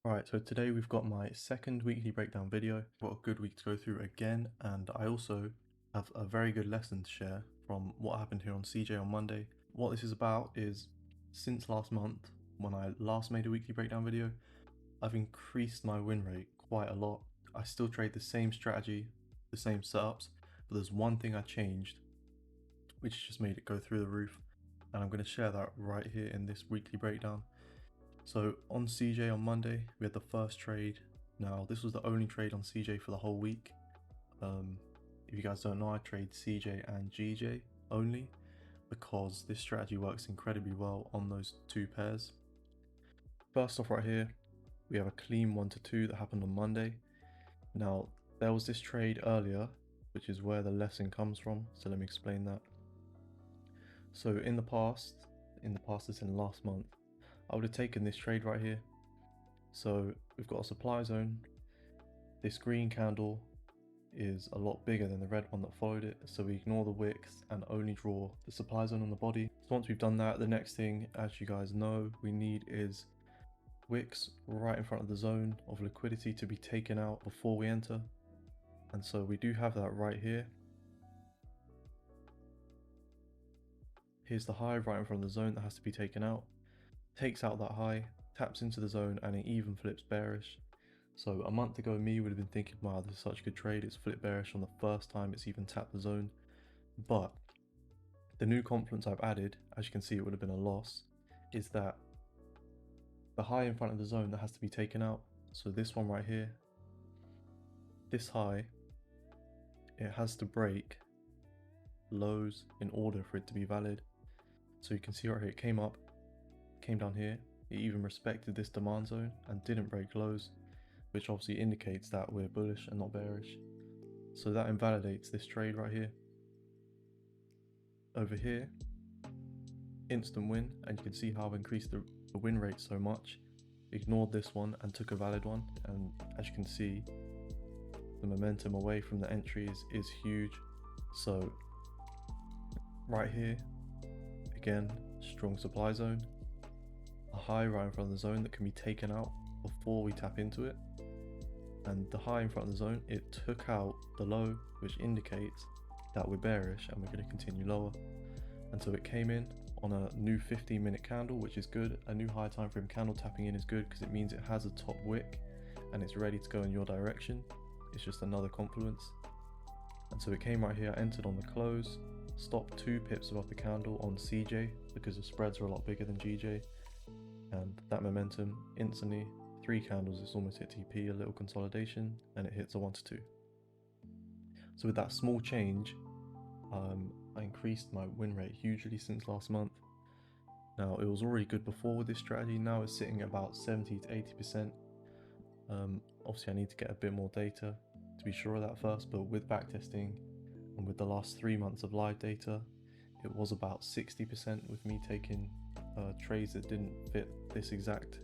Alright, so today we've got my second weekly breakdown video. What a good week to go through again, and I also have a very good lesson to share from what happened here on CJ on Monday. What this is about is, since last month, when I last made a weekly breakdown video, I've increased my win rate quite a lot. I still trade the same strategy, the same setups, but there's one thing I changed, which just made it go through the roof, and I'm going to share that right here in this weekly breakdown. So on CJ on Monday, we had the first trade. Now, this was the only trade on CJ for the whole week. If you guys don't know, I trade CJ and GJ only because this strategy works incredibly well on those two pairs. First off right here, we have a clean 1 to 2 that happened on Monday. Now, there was this trade earlier, which is where the lesson comes from. So let me explain that. So in the past as in last month, I would have taken this trade right here. So we've got a supply zone. This green candle is a lot bigger than the red one that followed it, so we ignore the wicks and only draw the supply zone on the body. So once we've done that, the next thing, as you guys know, we need is wicks right in front of the zone of liquidity to be taken out before we enter. And so we do have that right here. Here's the high right in front of the zone that has to be taken out. Takes out that high, taps into the zone, and it even flips bearish. So a month ago, me would have been thinking, wow, this is such a good trade. It's flipped bearish on the first time it's even tapped the zone. But the new confluence I've added, as you can see, it would have been a loss, is that the high in front of the zone that has to be taken out. So this one right here, this high, it has to break lows in order for it to be valid. So you can see right here, it came up, came down here, it even respected this demand zone and didn't break lows, which obviously indicates that we're bullish and not bearish. So that invalidates this trade right here. Over here, instant win, and you can see how I've increased the win rate so much. Ignored this one and took a valid one, and as you can see, the momentum away from the entry is huge. So right here, again, strong supply zone, a high right in front of the zone that can be taken out before we tap into it, and the high in front of the zone, it took out the low, which indicates that we're bearish and we're going to continue lower. And so it came in on a new 15-minute candle, which is good. A new high time frame candle tapping in is good because it means it has a top wick and it's ready to go in your direction. It's just another confluence. And so it came right here, entered on the close, stopped 2 pips above the candle on CJ because the spreads are a lot bigger than GJ, and that momentum instantly, 3 candles, it's almost hit TP, a little consolidation, and it hits a 1 to 2. So with that small change, I increased my win rate hugely since last month. Now, it was already good before with this strategy. Now it's sitting at about 70 to 80%. Obviously I need to get a bit more data to be sure of that first, but with backtesting and with the last 3 months of live data, it was about 60% with me taking trades that didn't fit these exact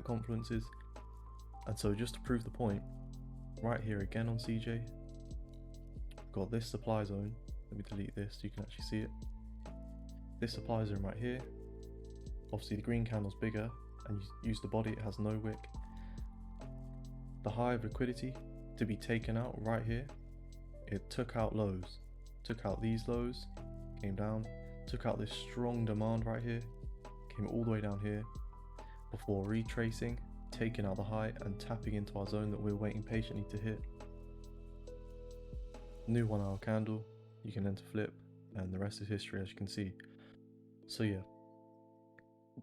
confluences. And so just to prove the point, right here again on CJ, I've got this supply zone. Let me delete this so you can actually see it. This supply zone right here, obviously the green candle's bigger, and you use the body, it has no wick. The high of liquidity to be taken out right here, it took out lows, took out these lows, came down, took out this strong demand right here, came all the way down here before retracing, taking out the high and tapping into our zone that we're waiting patiently to hit. New 1 hour candle, you can enter flip, and the rest is history, as you can see. So yeah,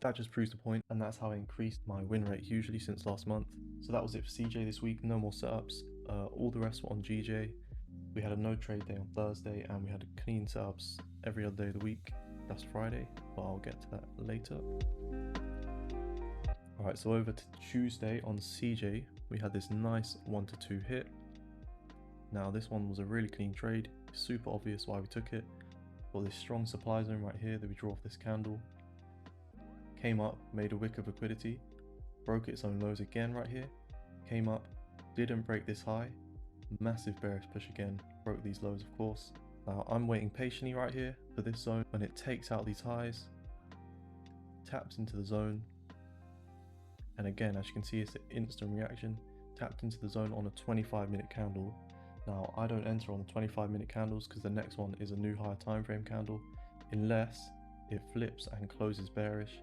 that just proves the point, and that's how I increased my win rate hugely since last month. So that was it for CJ this week, no more setups. All the rest were on GJ. We had a no trade day on Thursday, and we had clean setups every other day of the week. That's Friday, but I'll get to that later. Alright, so over to Tuesday on CJ, we had this nice 1 to 2 hit. Now this one was a really clean trade, super obvious why we took it. Got this strong supply zone right here that we draw off this candle. Came up, made a wick of liquidity, broke its own lows again right here. Came up, didn't break this high, massive bearish push again, broke these lows of course. Now I'm waiting patiently right here for this zone. When it takes out these highs, taps into the zone, And again, as you can see, it's an instant reaction, tapped into the zone on a 25-minute candle. Now I don't enter on the 25-minute candles because the next one is a new higher time frame candle, unless it flips and closes bearish.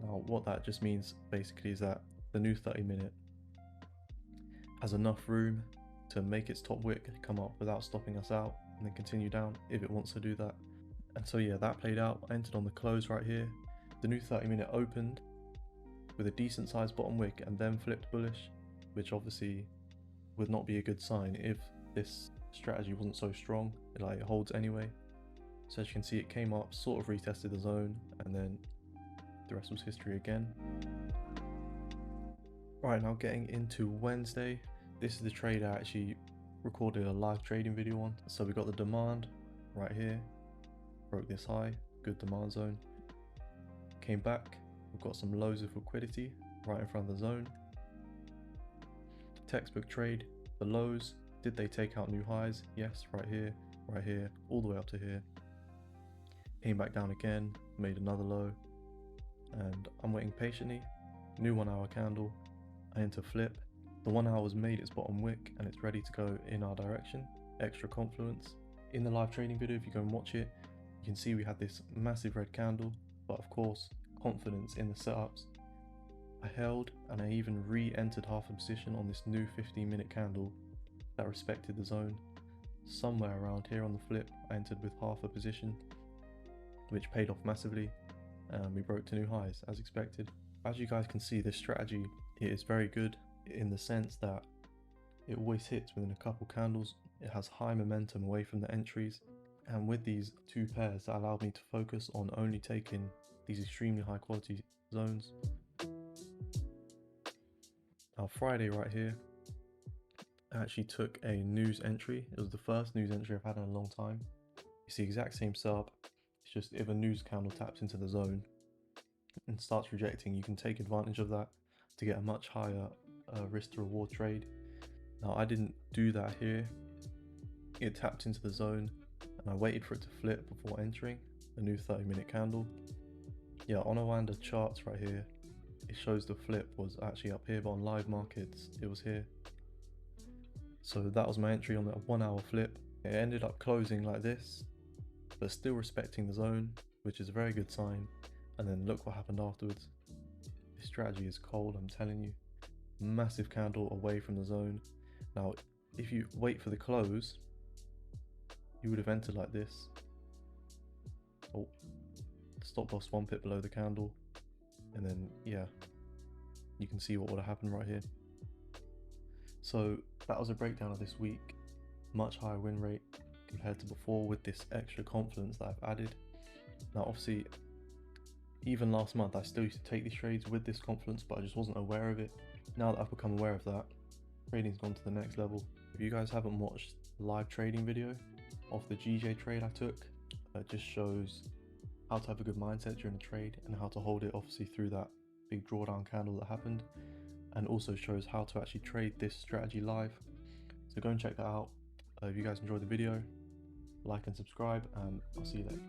Now what that just means basically is that the new 30-minute has enough room to make its top wick come up without stopping us out and then continue down if it wants to do that. And so yeah, that played out. I entered on the close right here. The new 30-minute opened with a decent sized bottom wick and then flipped bullish, which obviously would not be a good sign if this strategy wasn't so strong. It holds anyway. So as you can see, it came up, sort of retested the zone, and then the rest was history again. Right, now getting into Wednesday. This is the trade I actually recorded a live trading video on. So we got the demand right here, broke this high, good demand zone. Came back, we've got some lows of liquidity right in front of the zone. Textbook trade, the lows, did they take out new highs? Yes, right here, all the way up to here. Came back down again, made another low, and I'm waiting patiently. New 1 hour candle, I enter flip. The 1 hour has made its bottom wick and it's ready to go in our direction. Extra confluence. In the live trading video, if you go and watch it, you can see we had this massive red candle, but of course, confidence in the setups. I held and I even re-entered half a position on this new 15-minute candle that respected the zone. Somewhere around here on the flip, I entered with half a position, which paid off massively, and we broke to new highs as expected. As you guys can see, this strategy, it is very good in the sense that it always hits within a couple candles. It has high momentum away from the entries, and with these two pairs that allowed me to focus on only taking these extremely high quality zones. Now Friday right here, I actually took a news entry. It was the first news entry I've had in a long time. It's the exact same setup. It's just if a news candle taps into the zone and starts rejecting, you can take advantage of that to get a much higher risk to reward trade. Now I didn't do that here. It tapped into the zone and I waited for it to flip before entering the new 30-minute candle. Yeah, on Oanda charts right here, it shows the flip was actually up here, but on live markets it was here. So that was my entry on that 1 hour flip. It ended up closing like this, but still respecting the zone, which is a very good sign. And then look what happened afterwards. This strategy is cold, I'm telling you. Massive candle away from the zone. Now if you wait for the close, you would have entered like this. Oh, stop loss 1 pip below the candle, and then yeah, you can see what would have happened right here. So that was a breakdown of this week. Much higher win rate compared to before with this extra confidence that I've added. Now obviously, even last month I still used to take these trades with this confidence, but I just wasn't aware of it. Now that I've become aware of that, trading's gone to the next level. If you guys haven't watched the live trading video of the GJ trade I took, it just shows how to have a good mindset during a trade and how to hold it obviously through that big drawdown candle that happened, and also shows how to actually trade this strategy live. So go and check that out. If you guys enjoyed the video, like and subscribe, and I'll see you later.